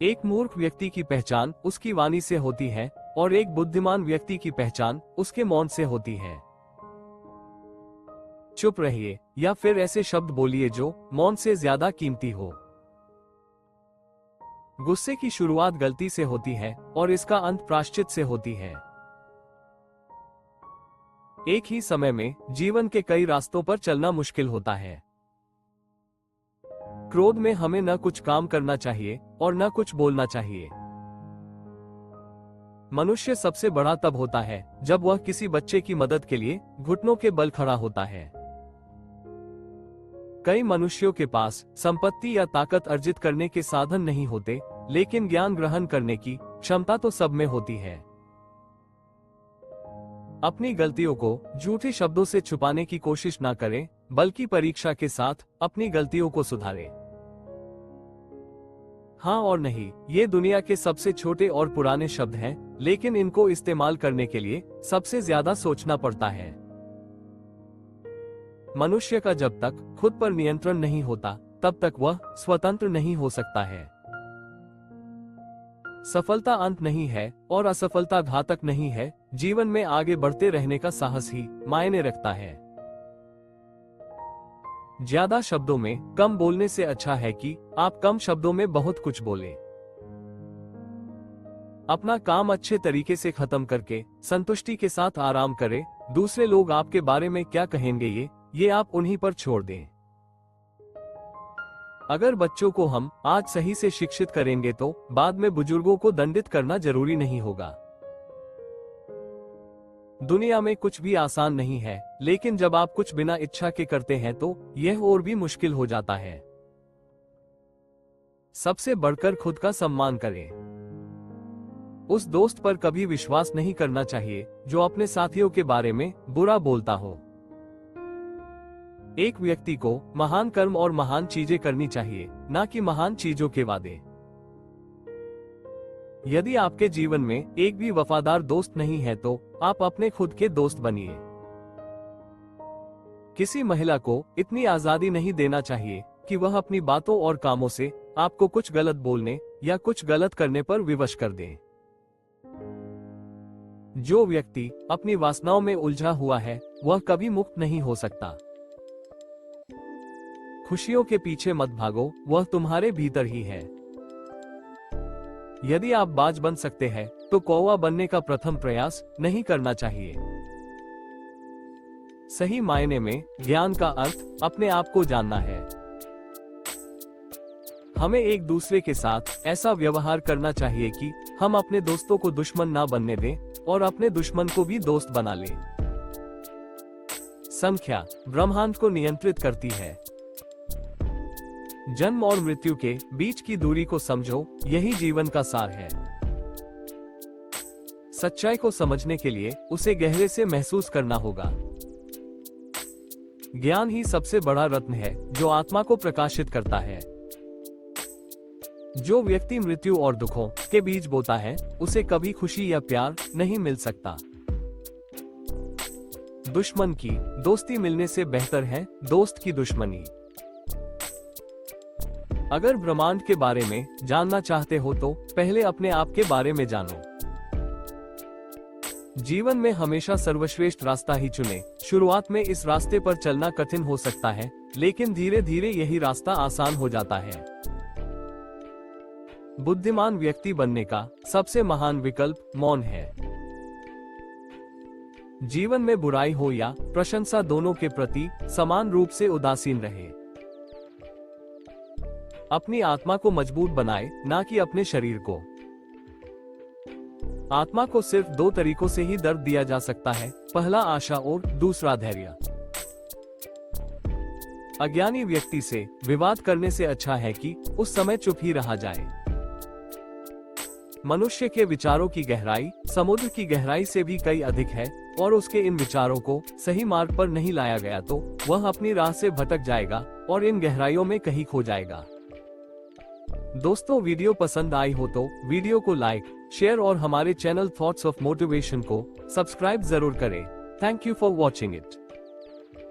एक मूर्ख व्यक्ति की पहचान उसकी वाणी से होती है और एक बुद्धिमान व्यक्ति की पहचान उसके मौन से होती है। चुप रहिए या फिर ऐसे शब्द बोलिए जो मौन से ज्यादा कीमती हो। गुस्से की शुरुआत गलती से होती है और इसका अंत प्रायश्चित से होती है। एक ही समय में जीवन के कई रास्तों पर चलना मुश्किल होता है। क्रोध में हमें न कुछ काम करना चाहिए और न कुछ बोलना चाहिए। मनुष्य सबसे बड़ा तब होता है जब वह किसी बच्चे की मदद के लिए घुटनों के बल खड़ा होता है। कई मनुष्यों के पास संपत्ति या ताकत अर्जित करने के साधन नहीं होते, लेकिन ज्ञान ग्रहण करने की क्षमता तो सब में होती है। अपनी गलतियों को झूठे शब्दों से छुपाने की कोशिश ना करें, बल्कि परीक्षा के साथ अपनी गलतियों को सुधारें। हाँ और नहीं, ये दुनिया के सबसे छोटे और पुराने शब्द हैं, लेकिन इनको इस्तेमाल करने के लिए सबसे ज्यादा सोचना पड़ता है। मनुष्य का जब तक खुद पर नियंत्रण नहीं होता, तब तक वह स्वतंत्र नहीं हो सकता है। सफलता अंत नहीं है और असफलता घातक नहीं है। जीवन में आगे बढ़ते रहने का साहस ही मायने रखता है। ज्यादा शब्दों में कम बोलने से अच्छा है कि आप कम शब्दों में बहुत कुछ बोलें। अपना काम अच्छे तरीके से खत्म करके संतुष्टि के साथ आराम करें। दूसरे लोग आपके बारे में क्या कहेंगे ये आप उन्हीं पर छोड़ दें। अगर बच्चों को हम आज सही से शिक्षित करेंगे तो बाद में बुजुर्गों को दंडित करना जरूरी नहीं होगा। दुनिया में कुछ भी आसान नहीं है, लेकिन जब आप कुछ बिना इच्छा के करते हैं तो यह और भी मुश्किल हो जाता है। सबसे बढ़कर खुद का सम्मान करें। उस दोस्त पर कभी विश्वास नहीं करना चाहिए जो अपने साथियों के बारे में बुरा बोलता हो। एक व्यक्ति को महान कर्म और महान चीजें करनी चाहिए, ना कि महान चीजों के वादे। यदि आपके जीवन में एक भी वफादार दोस्त नहीं है तो आप अपने खुद के दोस्त बनिए। किसी महिला को इतनी आजादी नहीं देना चाहिए कि वह अपनी बातों और कामों से आपको कुछ गलत बोलने या कुछ गलत करने पर विवश कर दे। जो व्यक्ति अपनी वासनाओं में उलझा हुआ है वह कभी मुक्त नहीं हो सकता। खुशियों के पीछे मत भागो, वह तुम्हारे भीतर ही है। यदि आप बाज बन सकते हैं तो कौवा बनने का प्रथम प्रयास नहीं करना चाहिए। सही मायने में ज्ञान का अर्थ अपने आप को जानना है। हमें एक दूसरे के साथ ऐसा व्यवहार करना चाहिए कि हम अपने दोस्तों को दुश्मन ना बनने दें और अपने दुश्मन को भी दोस्त बना लें। संख्या ब्रह्मांड को नियंत्रित करती है। जन्म और मृत्यु के बीच की दूरी को समझो, यही जीवन का सार है। सच्चाई को समझने के लिए उसे गहरे से महसूस करना होगा। ज्ञान ही सबसे बड़ा रत्न है जो आत्मा को प्रकाशित करता है। जो व्यक्ति मृत्यु और दुखों के बीच बोता है उसे कभी खुशी या प्यार नहीं मिल सकता। दुश्मन की दोस्ती मिलने से बेहतर है दोस्त की दुश्मनी। अगर ब्रह्मांड के बारे में जानना चाहते हो तो पहले अपने आप के बारे में जानो। जीवन में हमेशा सर्वश्रेष्ठ रास्ता ही चुने। शुरुआत में इस रास्ते पर चलना कठिन हो सकता है, लेकिन धीरे धीरे यही रास्ता आसान हो जाता है। बुद्धिमान व्यक्ति बनने का सबसे महान विकल्प मौन है। जीवन में बुराई हो या प्रशंसा, दोनों के प्रति समान रूप से उदासीन रहे। अपनी आत्मा को मजबूत बनाए, ना कि अपने शरीर को। आत्मा को सिर्फ दो तरीकों से ही दर्द दिया जा सकता है, पहला आशा और दूसरा धैर्य। अज्ञानी व्यक्ति से विवाद करने से अच्छा है कि उस समय चुप ही रहा जाए। मनुष्य के विचारों की गहराई समुद्र की गहराई से भी कई अधिक है और उसके इन विचारों को सही मार्ग पर नहीं लाया गया तो वह अपनी राह से भटक जाएगा और इन गहराइयों में कहीं खो जाएगा। दोस्तों, वीडियो पसंद आई हो तो वीडियो को लाइक, शेयर और हमारे चैनल थॉट्स ऑफ मोटिवेशन को सब्सक्राइब जरूर करें। Thank you for watching it.